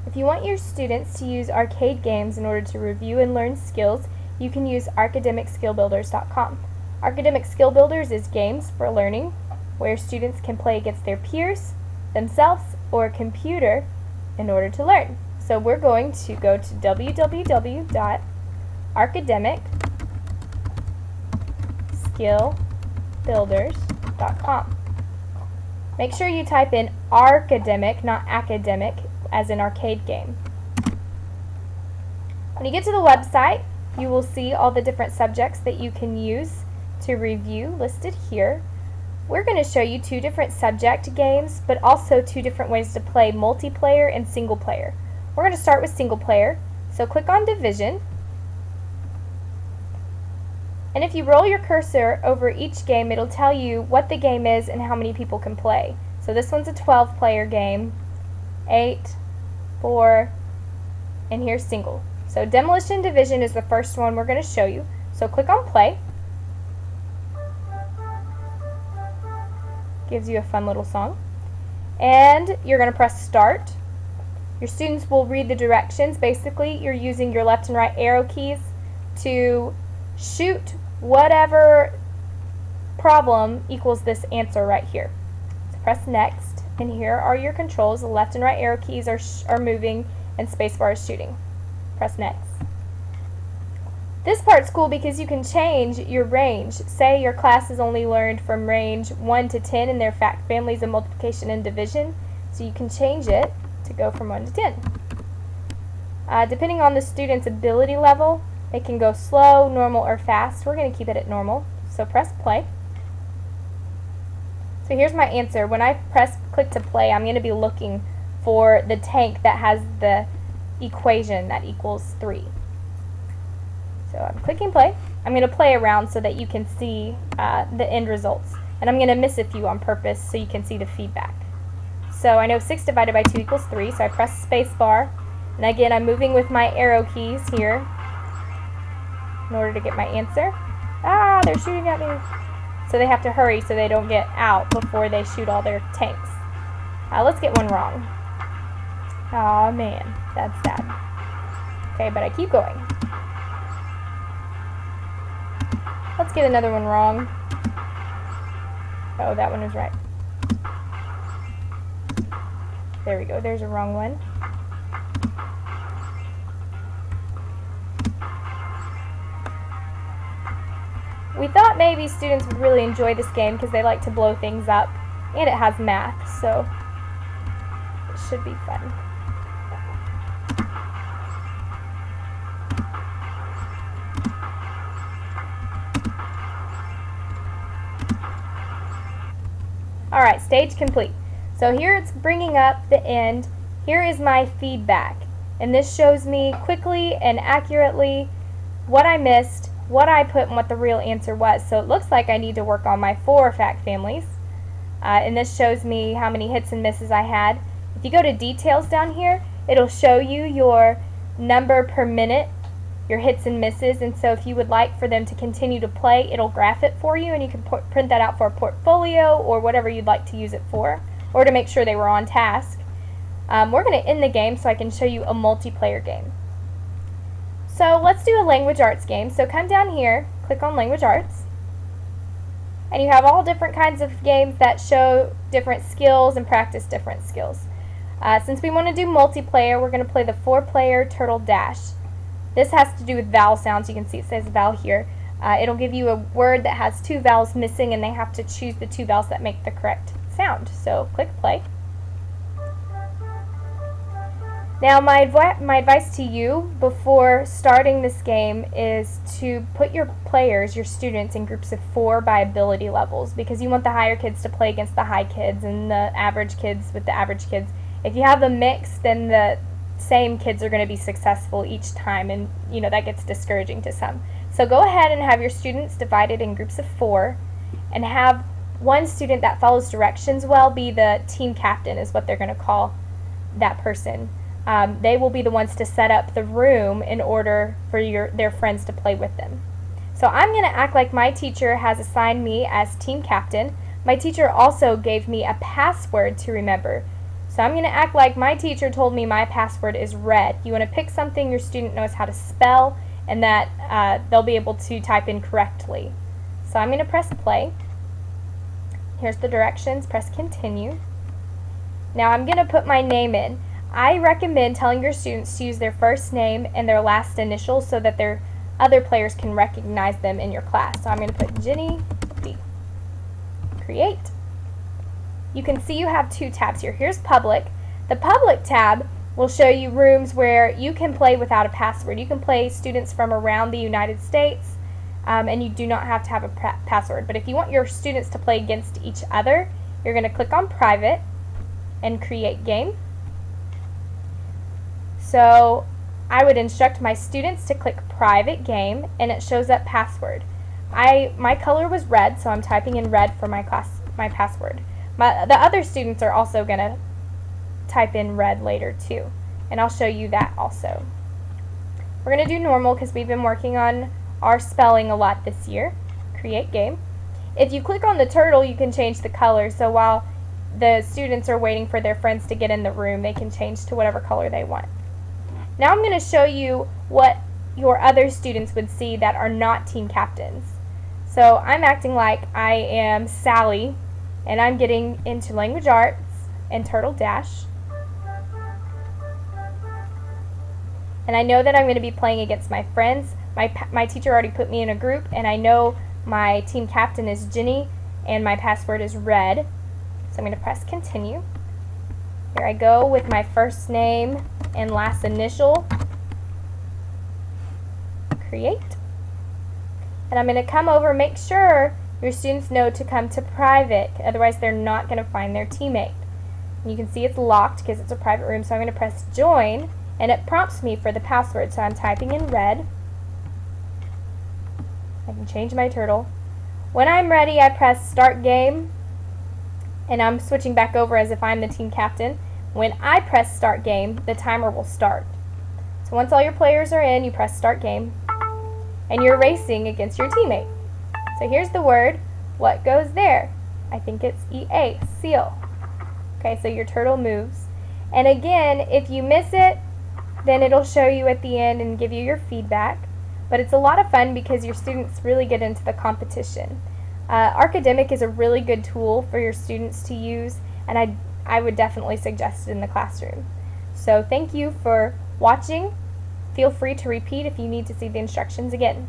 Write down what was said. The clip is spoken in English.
If you want your students to use arcade games in order to review and learn skills, you can use ArcademicSkillBuilders.com. Academic Skill Builders is games for learning where students can play against their peers, themselves, or a computer in order to learn. So we're going to go to www.arcademicskillbuilders.com. Make sure you type in arcademic, not academic, as an arcade game. When you get to the website, you will see all the different subjects that you can use to review listed here. We're going to show you two different subject games, but also two different ways to play multiplayer and single player. We're going to start with single player, so click on Division. And if you roll your cursor over each game, it'll tell you what the game is and how many people can play. So this one's a 12-player game, 8, 4, and here's single. So Demolition Division is the first one we're going to show you. So click on Play. Gives you a fun little song. And you're going to press Start. Your students will read the directions. Basically, you're using your left and right arrow keys to shoot whatever problem equals this answer right here. So press Next, and here are your controls. The left and right arrow keys are moving, and spacebar is shooting. Press Next. This part's cool because you can change your range. Say your class has only learned from range 1 to 10 in their fact families of multiplication and division, so you can change it to go from 1 to 10. Depending on the student's ability level, it can go slow, normal, or fast. We're going to keep it at normal, so press play. So here's my answer. When I click to play, I'm going to be looking for the tank that has the equation that equals 3. So I'm clicking play. I'm going to play around so that you can see the end results. And I'm going to miss a few on purpose so you can see the feedback. So I know 6 divided by 2 equals 3, so I press space bar. And again, I'm moving with my arrow keys here in order to get my answer. Ah, they're shooting at me. So they have to hurry so they don't get out before they shoot all their tanks. Let's get one wrong. Aw, man, that's sad. Okay, but I keep going. Let's get another one wrong. Oh, that one was right. There we go, there's a wrong one. We thought maybe students would really enjoy this game because they like to blow things up, and it has math, so it should be fun. Alright, stage complete. So here it's bringing up the end. Here is my feedback, and this shows me quickly and accurately what I missed, what I put, and what the real answer was. So it looks like I need to work on my 4 fact families, and this shows me how many hits and misses I had. If you go to details down here, it'll show you your number per minute, your hits and misses, and so if you would like for them to continue to play, it'll graph it for you, and you can print that out for a portfolio or whatever you'd like to use it for, or to make sure they were on task. We're going to end the game so I can show you a multiplayer game. So let's do a language arts game. So come down here, click on language arts, and you have all different kinds of games that show different skills and practice different skills. Since we want to do multiplayer, we're going to play the 4-player Turtle Dash. This has to do with vowel sounds. You can see it says vowel here. It'll give you a word that has 2 vowels missing, and they have to choose the 2 vowels that make the correct sound. So click play. Now my advice to you before starting this game is to put your players, your students, in groups of 4 by ability levels, because you want the higher kids to play against the high kids and the average kids with the average kids. If you have them mixed, then the same kids are going to be successful each time, and you know that gets discouraging to some. So go ahead and have your students divided in groups of 4, and have one student that follows directions well be the team captain, is what they're going to call that person. They will be the ones to set up the room in order for their friends to play with them. So I'm going to act like my teacher has assigned me as team captain. My teacher also gave me a password to remember. So I'm going to act like my teacher told me my password is red. You want to pick something your student knows how to spell and that they'll be able to type in correctly. So I'm going to press play. Here's the directions. Press continue. Now I'm going to put my name in. I recommend telling your students to use their first name and their last initials so that their other players can recognize them in your class. So I'm going to put Jenny B. Create. You can see you have two tabs here. Here's public. The public tab will show you rooms where you can play without a password. You can play students from around the United States and you do not have to have a password. But if you want your students to play against each other, you're going to click on private and create game. So I would instruct my students to click private game and it shows up password. My color was red, so I'm typing in red for my password. The other students are also going to type in red later too, and I'll show you that also. We're going to do normal because we've been working on our spelling a lot this year. Create game. If you click on the turtle, you can change the color, so while the students are waiting for their friends to get in the room, they can change to whatever color they want. Now I'm going to show you what your other students would see that are not team captains. So I'm acting like I am Sally, and I'm getting into language arts and Turtle Dash. And I know that I'm going to be playing against my friends. My teacher already put me in a group, and I know my team captain is Jenny, and my password is red. So I'm going to press continue. Here I go with my first name and last initial. Create. And I'm going to come over and make sure your students know to come to private, otherwise they're not going to find their teammate. And you can see it's locked because it's a private room, so I'm going to press join, and it prompts me for the password, so I'm typing in red. I can change my turtle. When I'm ready, I press start game, and I'm switching back over as if I'm the team captain. When I press start game, the timer will start. So once all your players are in, you press start game, and you're racing against your teammate. So here's the word. What goes there? I think it's EA, seal. Okay, so your turtle moves. And again, if you miss it, then it'll show you at the end and give you your feedback. But it's a lot of fun because your students really get into the competition. Arcademic is a really good tool for your students to use, and I would definitely suggest it in the classroom. So thank you for watching. Feel free to repeat if you need to see the instructions again.